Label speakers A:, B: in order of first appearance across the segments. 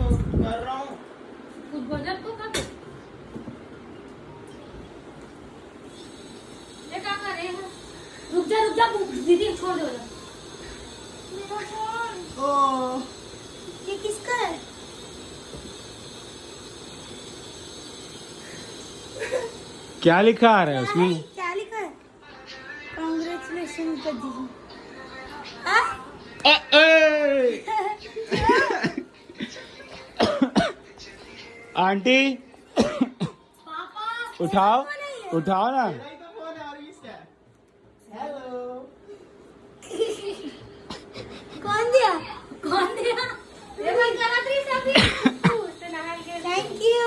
A: कर रहा हूँ
B: कुछ बजट तो कर। ये क्या कर रहे हैं? रुक जा दीदी, छोड़ दो ना। मेरा फोन।
C: ओ, ये किसका है?
D: क्या लिखा आ रहा है उसमें?
C: क्या लिखा है? कांग्रेचुलेशन कर दीजिए।
D: आंटी उठाओ उठाओ ना।
C: कौन दिया?
B: कौन दिया? ये मैं करा थी सभी।
C: Thank you.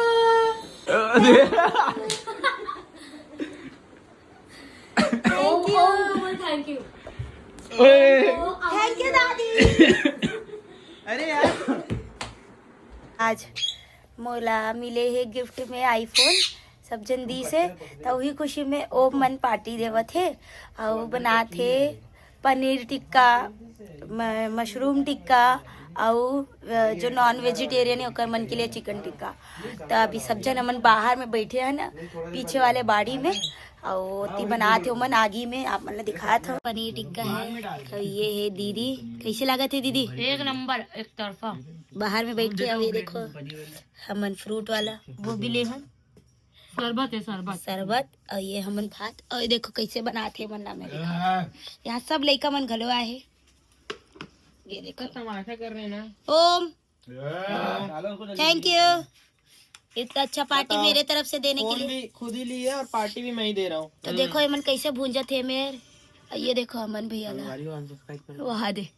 B: Thank you.
C: Thank you दादी।
A: अरे यार
C: आज मोला मिले है गिफ्ट में आईफोन सब जन दी से, तो वही खुशी में ओ मन पार्टी देवत है और बना थे पनीर टिक्का, मशरूम टिक्का और जो नॉन वेजिटेरियन है ओकर मन के लिए चिकन टिक्का। तो अभी सब जन हमन बाहर में बैठे हैं ना पीछे वाले बाड़ी में, और ती बनाते मन आगी में आप मन दिखाया था। पनीर टिक्का है तो ये है दीदी। कैसे लगा थे दीदी?
B: एक नंबर, एक तरफा।
C: बाहर में बैठ के अब ये देखो हमन फ्रूट वाला वो भी ले हम
B: शरबत है, शरबत।
C: शरबत, और ये हमन भात, और ये देखो कैसे बनाते मन ना मेरे यहाँ सब लड़का मन घलो आए है। ये देखो
A: तमाशा कर रहे हैं ना।
C: ओम थैंक यू इतना अच्छा पार्टी मेरे तरफ से देने के
A: फोन
C: लिए।
A: भी खुद ही ली है और पार्टी भी मैं ही दे रहा हूँ।
C: तो देखो हमन कैसे भूंजा थे मेरे, और ये देखो हमन भैया ला वहा दे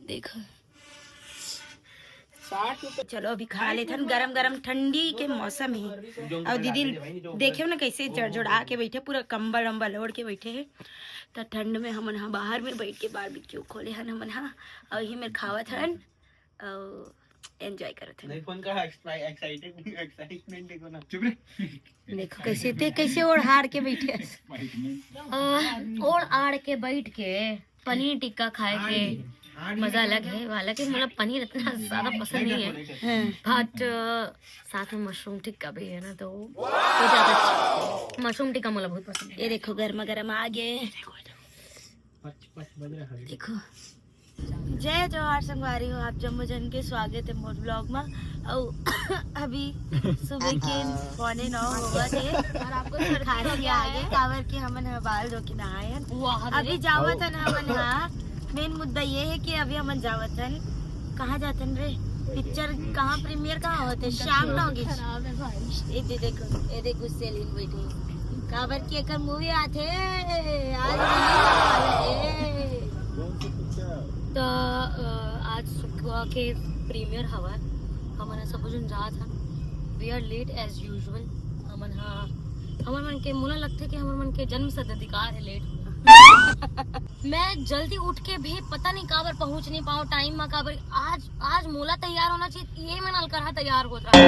C: देखो।
A: 60 रुपए।
C: चलो अभी खा लेते हैं, गरम गरम ठंडी के मौसम है। और दीदी देखे ना कैसे जड़जड़ा के बैठे, पूरा कंबल वम्बल ओढ़ के बैठे है। तो ठंड में हमन हाँ बाहर में बैठ के बारबेक्यू खोले हन हमन हाँ, और यही मेरे खावत हन और एंजॉय करत हन।
A: फोन का एक्साइटमेंट देखो ना। चुप रहे।
C: देखो कैसे थे, कैसे ओढ़ हार के बैठे।
B: और आड़ के बैठ के पनीर टिक्का खाए के मजा अलग है। हालांकि मतलब पनीर इतना ज्यादा पसंद नहीं है, बट साथ में मशरूम टिक्का भी है ना, तो वो ज्यादा अच्छा। मशरूम टिक्का मुझे बहुत पसंद है।
C: ये देखो गर्मा गर्म आ गए। देखो जय जवाहर संगवारी हो आप जम्मू जन के स्वागत है मोर ब्लॉग में। और अभी सुबह के 8:45 होगा थे और आपको खांसी आ गए कावर के हमन बाल धो के नहाए हैं। अभी जावत हन हमन हाँ। मेन मुद्दा ये है कि अभी हमन जावत हन, कहाँ जातन रे? पिक्चर कहाँ प्रीमियर कहाँ होते? शाम टॉकीज। ये देखो ये देखो सेलिन बैठी कावर की एक मूवी आते आज तो आज सुबह के प्रीमियर हवा हमन सब जन जात हन। We are late as usual. हमन हाँ हमर मन के मुला लगते कि हमर मन के जन्म सिद्ध अधिकार है लेट मैं जल्दी उठ के भी पता नहीं काबर पहुंच नहीं पाऊँ टाइम में काबर। आज मोला तैयार होना चाहिए, ये मैं नलकरहा तैयार हो रहा है।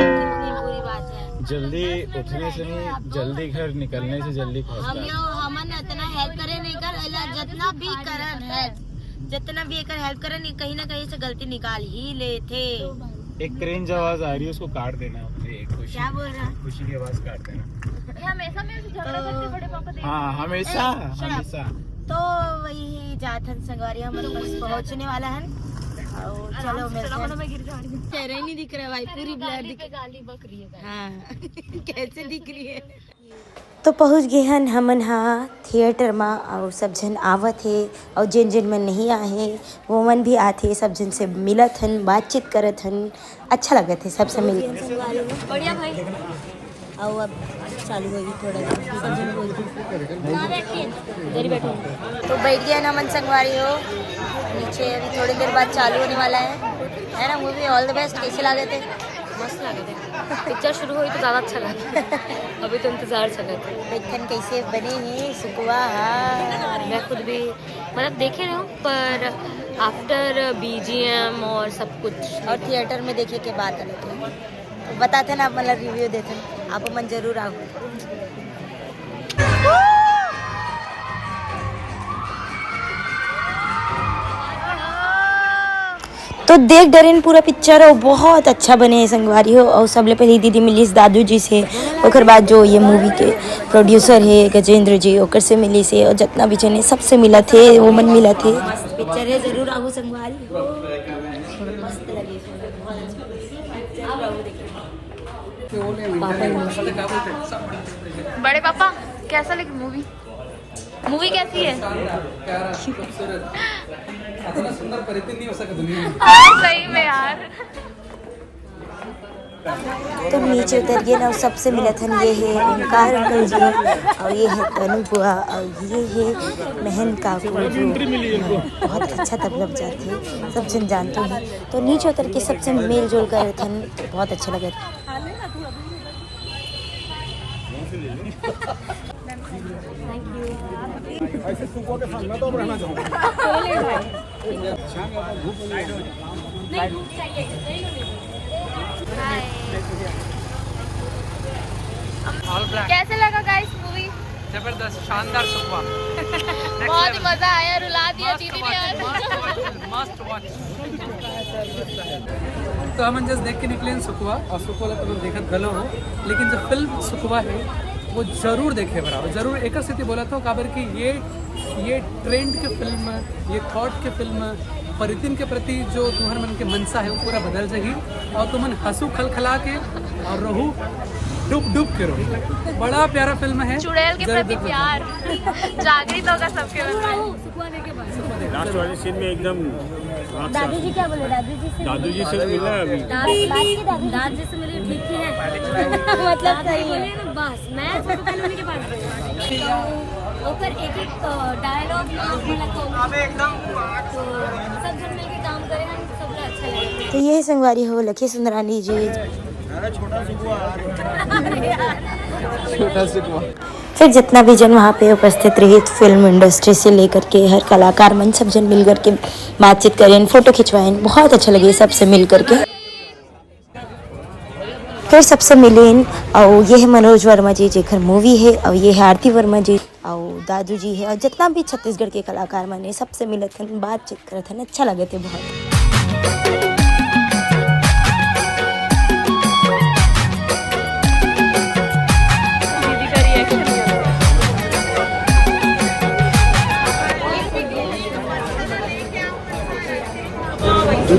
C: बुरी बात है
D: जल्दी उठने से नहीं, जल्दी घर निकलने से जल्दी
C: हमन इतना हेल्प करे नहीं कर, जितना भी करन है जितना भी एक हेल्प करन कहीं ना कहीं से गलती निकाल ही लेते।
D: एक क्रेन जो आवाज आ रही है उसको काट देना।
C: क्या बोल रहा है?
D: खुशी की आवाज काट देना।
B: हमेशा मेरे से झगड़ा करते बड़े पापा देख।
D: हाँ हमेशा हमेशा।
C: तो वही जाथन संगवारी हम बस पहुंचने वाला है। और चलो चेहरा ही नहीं दिख रहा भाई, पूरी ब्लर दिख
B: गाली बक रही है।
C: हाँ कैसे दिख रही है। तो पहुंच गए हन हमन हाँ थिएटर में, और सब जन आवत है और जिन जिन मन नहीं आए वो मन भी आते, सब जन से मिलत हन, बातचीत करत हन, अच्छा लगत है सबसे मिल।
B: बढ़िया भाई।
C: और अब चालू होगी थोड़ा सब जन बोल तो बैठ गया ना मन संगवारी हो नीचे। अभी थोड़ी देर बाद चालू होने वाला है ना मूवी। All the best. कैसे लगे थे?
B: मस्त लगे थे। पिक्चर शुरू हुई तो ज्यादा अच्छा लगा। अभी तो इंतजार चल रहा था।
C: बैठन कैसे बने हैं सुकुआ?
B: मैं खुद भी मतलब देखे रहा हूँ, पर आफ्टर बीजीएम और सब कुछ
C: और थिएटर में देखे के बाद अलग है। तो बताते ना आप मतलब रिव्यू देते आप मन जरूर आओ। तो देख डरेन पूरा पिक्चर और बहुत अच्छा बने है संगवारी हो। और सबले पहले दीदी मिली दादू जी से, ओकर बाद जो ये मूवी के प्रोड्यूसर है गजेंद्र जी ओकर से मिली से, और जितना भी जने सबसे मिला थे वो मन मिला थे। मस्त पिक्चर है, जरूर आओ संगवारी हो, मस्त लगे,
B: बड़े पापा कैसा लगी मूवी? मूवी कैसी है?
E: सुंदर परिवर्तन नहीं हो सका दुनिया में।
B: सही में यार।
C: तो नीचे उतर गए ना, सबसे मिला था। ये है ओंकार अंकल जी और ये है तनु बुआ और ये है महन काकू जो बहुत अच्छा तबला बजाते थे, सब जन जानते हैं। तो नीचे उतर के सबसे मेल जोल कर था, तो बहुत अच्छा लगा था।
B: कैसे लगा गाइस मूवी?
E: जबरदस्त, शानदार सुपा।
B: बहुत ही मजा आया, रुला दिया दीदी ने यार।
E: मस्त वॉच। तो हम जस्ट देख के निकले सुखवा, और सुखवा तो तुम देखत गलो हो, लेकिन जो फिल्म सुखवा है वो जरूर देखे बराबर, जरूर एक स्थिति बोला था काबर कि ये ट्रेंड के फिल्म, ये थॉट के फिल्म, परितिन के प्रति जो तुम्हारे मन के मनसा है वो पूरा बदल जाएगी, और तुम हंसू खलखला के और रहू डूब के रहो। बड़ा प्यारा फिल्म है,
B: चुड़ैल के प्रति प्यार जागृत होगा सबके मन में।
F: लास्ट वाले सीन में एकदम
C: दादू जी क्या बोले?
F: दादू जी से मिला अभी,
B: दादी से मिले ठीक ही है।
C: मतलब सही है।
B: बस मैं सबसे पहले उन्हीं के पास ओकर एक डायलॉग एकदम सब जन मिलके काम करे हम सब अच्छा लगे।
C: तो ये है संगवारी हो लखी सुंदरानी जी।
D: छोटा सिकवा।
C: फिर जितना भी जन वहाँ पे उपस्थित रहे, फिल्म इंडस्ट्री से लेकर के हर कलाकार मन सब जन मिल करके बातचीत करें, फोटो खिंचवाएं, बहुत अच्छा लगे सबसे मिल करके। फिर सबसे मिले और ये है मनोज वर्मा जी जेकर मूवी है, और ये है आरती वर्मा जी और दादू जी है, और जितना भी छत्तीसगढ़ के कलाकार मन है सबसे मिलत हन, बातचीत करत हन, अच्छा लगे थे बहुत।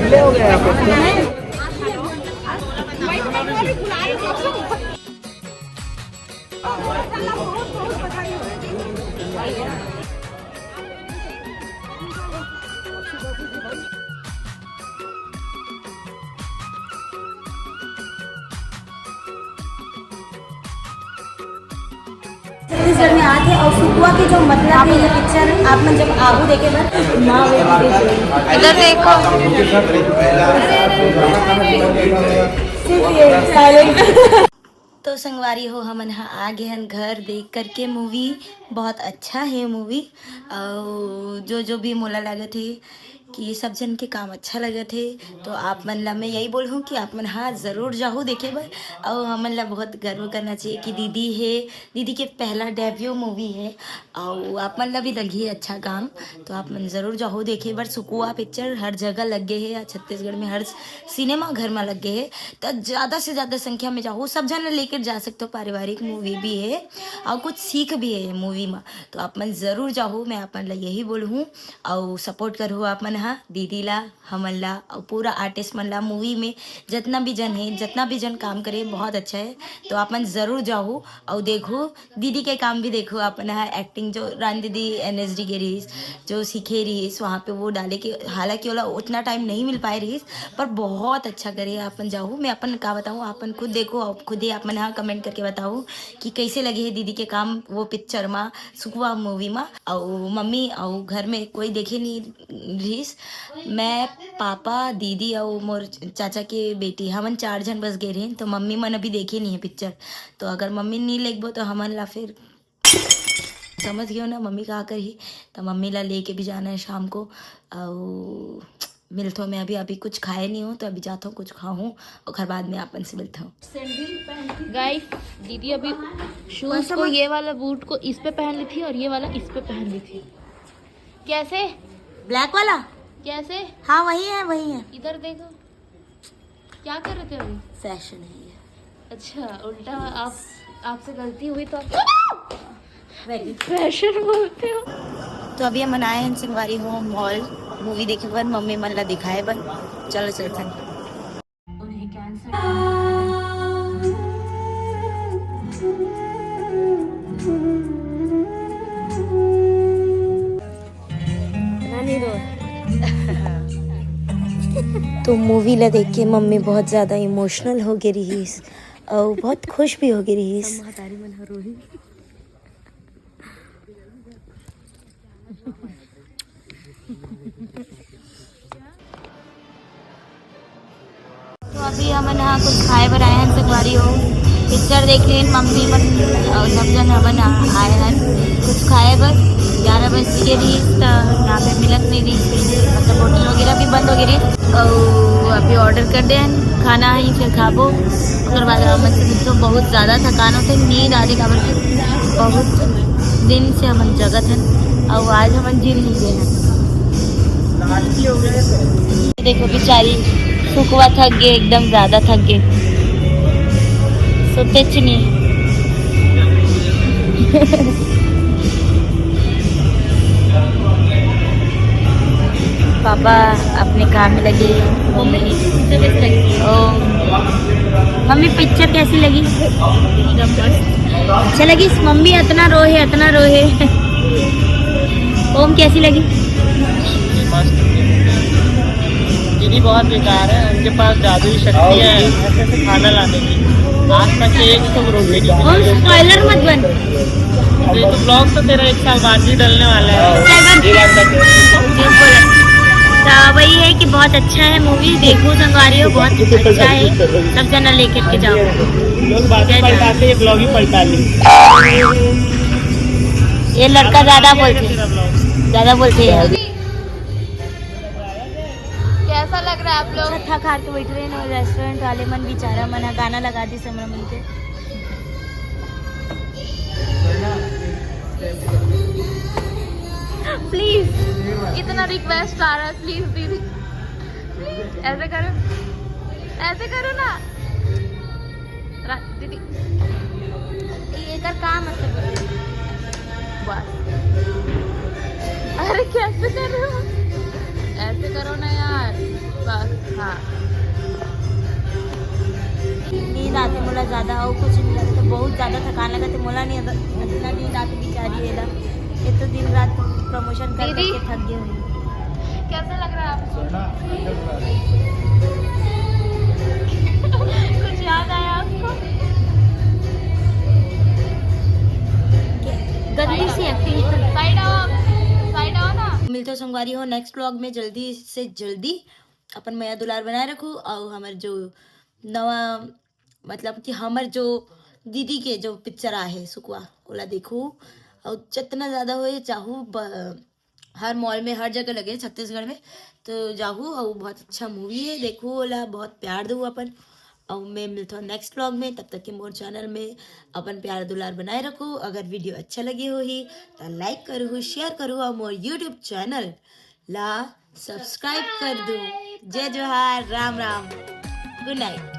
D: हो गया आप
C: छत्तीसगढ़ में आते और सुकुआ की जो मतलब है ये पिक्चर आप मन जब आगू देखे बस ना
B: इधर देखो।
C: तो संगवारी हो हमन हा आ गए हन घर देख करके मूवी, बहुत अच्छा है मूवी। और जो भी मोला लगे थे कि सब जन के काम अच्छा लगे थे, तो आप मन ला मैं यही बोल हूँ कि आप मन हाँ ज़रूर जाओ देखे बर। और हमन ला बहुत गर्व करना चाहिए कि दीदी है, दीदी के पहला डेब्यू मूवी है, और आप मन ला भी लगी है अच्छा काम, तो आप मन ज़रूर जाओ देखे बर। सुकुआ पिक्चर हर जगह लग गए है, छत्तीसगढ़ में हर सिनेमा घर में लग गए है, तो ज़्यादा से ज़्यादा संख्या में जाओ, सब जन लेकर जा सकते हो। पारिवारिक मूवी भी है और कुछ सीख भी है मूवी में, तो आप मन ज़रूर जाओ, मैं आप मन ला यही बोलूँ। और सपोर्ट करो आप मन हाँ दीदी ला, हमन ला और पूरा आर्टिस्ट मन ला। मूवी में जितना भी जन है, जितना भी जन काम करे बहुत अच्छा है, तो आप मन ज़रूर जाओ और देखो दीदी के काम भी देखो। अपन हाँ एक्टिंग जो रान दीदी NSD के रहीस जो सीखे रहीस वहाँ पे वो डाले के, हालांकि वाला उतना टाइम नहीं मिल पाए रहीस, पर बहुत अच्छा करे। अपन जाओ, मैं अपन का बताऊँ, अपन खुद देखो और खुद ही अपन हाँ कमेंट करके बताओ कि कैसे लगे है दीदी के काम वो पिक्चर में, सुकुआ मूवी में। और मम्मी और घर में कोई देखे नहीं रहीस, मैं पापा दीदी और मोर चाचा के बेटी हमन 4 जन बस गए रहे, तो मम्मी मन अभी देखे नहीं है पिक्चर। तो अगर मम्मी नहीं लेगबो तो हमन ला फिर समझ गयो ना मम्मी कहा करी, तो मम्मी ला लेके भी जाना है शाम को। और मिलता हूँ, मैं अभी कुछ खाए नहीं हूँ, तो अभी जाता हूँ कुछ खाऊँ और घर बाद में आपन से मिलता हूँ।
B: गाइस दीदी अभी शूज को ये वाला बूट को इस पे पहन ली थी और ये वाला इस पे पहन ली थी। कैसे?
C: ब्लैक वाला
B: कैसे?
C: हाँ वही है वही है।
B: इधर देखो, क्या कर रहे थे अभी?
C: फैशन है ये।
B: अच्छा, उल्टा आपसे गलती हुई तो आप फैशन बोलते हो।
C: तो अभी हम आए हैं संगवारी हो मॉल मूवी देखे पर मम्मी मन ला दिखाए पर चलो चलते हैं।
B: उन्हें कैंसर
C: तो मूवी ला देख के मम्मी बहुत ज़्यादा इमोशनल हो गई रही और बहुत खुश भी हो गई रही। तो अभी हम यहाँ कुछ खाए पर आए हैं संगवारी हो पिक्चर देख लें मम्मी मन और सब जन हमन आए हैं कुछ खाए पर 11 बजे के रही तो यहाँ पे मिलत नहीं रही मतलब होटल वगैरह भी बंद हो गई और अभी ऑर्डर कर दे खाना ही फिर खाबो उसके बाद हमन से तो बहुत ज़्यादा थकान होते नींद आ रही खबर के बहुत दिन से हमन जगत हैं और आज हमन जिम नहीं गए हैं। देखो बेचारी सुखवा थक गए एकदम ज़्यादा थक गए सोते नहीं। पापा अपने काम में लगे। मम्मी पिक्चर कैसी लगी? अच्छा लगी? मम्मी इतना रोहे ओम कैसी लगी?
A: दीदी बहुत बेकार है, उनके पास जादुई शक्ति है ऐसे खाना लाने की। आज तक एक तो रोटी नहीं
C: ओम स्पॉइलर मत बन।
A: ये तो ब्लॉग तो तेरा 1 साल बाद ही डलने वाला है।
C: तो वही है कि बहुत अच्छा है मूवी देखो संगवारी हो बहुत अच्छा है सब जना लेकर के जाओ।
A: लोग बातें पलटाते हैं, ब्लॉग ही पलटा ली।
C: ये लड़का ज्यादा बोलते हैं।
B: कैसा लग रहा है आप लोग?
C: थक हार के बैठ रहे हैं और रेस्टोरेंट वाले मन बेचारा मना गाना लगा दी समरा मन के।
B: प्लीज इतना रिक्वेस्ट आ रहा है, प्लीज दीदी ऐसे करो ना दीदी
C: ये कर काम मतलब
B: बस। अरे कैसे करो, ऐसे करो ना यार बस। हाँ
C: नींद आती मोला ज्यादा और कुछ नहीं लगता बहुत ज्यादा थकान लगा तो मोला नहीं इतना नींद आती बेचारी है ये तो दिन रात प्रमोशन कर
B: दीदी।
C: के थक गई हुई।
B: कैसा लग रहा है आपको? कुछ याद आया आपको?
C: गंदी सी एक्टिंग।
B: साइड आओ ना।
C: मिलते हो संगवारी हो नेक्स्ट व्लॉग में जल्दी से जल्दी। अपन माया दुलार बनाए रखो और हमारे जो नवा मतलब कि हमारे जो दीदी के जो पिक्चर आहे सुखवा ओला देखो और जितना ज़्यादा हो चाहू हर मॉल में हर जगह लगे छत्तीसगढ़ में तो जाहू और बहुत अच्छा मूवी है देखो ओला बहुत प्यार दो अपन और मैं मिलता हूँ नेक्स्ट व्लॉग में। तब तक के मोर चैनल में अपन प्यार दुलार बनाए रखो। अगर वीडियो अच्छा लगे हो ही तो लाइक करो शेयर करो और मोर यूट्यूब चैनल ला सब्सक्राइब कर दो। जय जोहार राम राम गुड नाइट।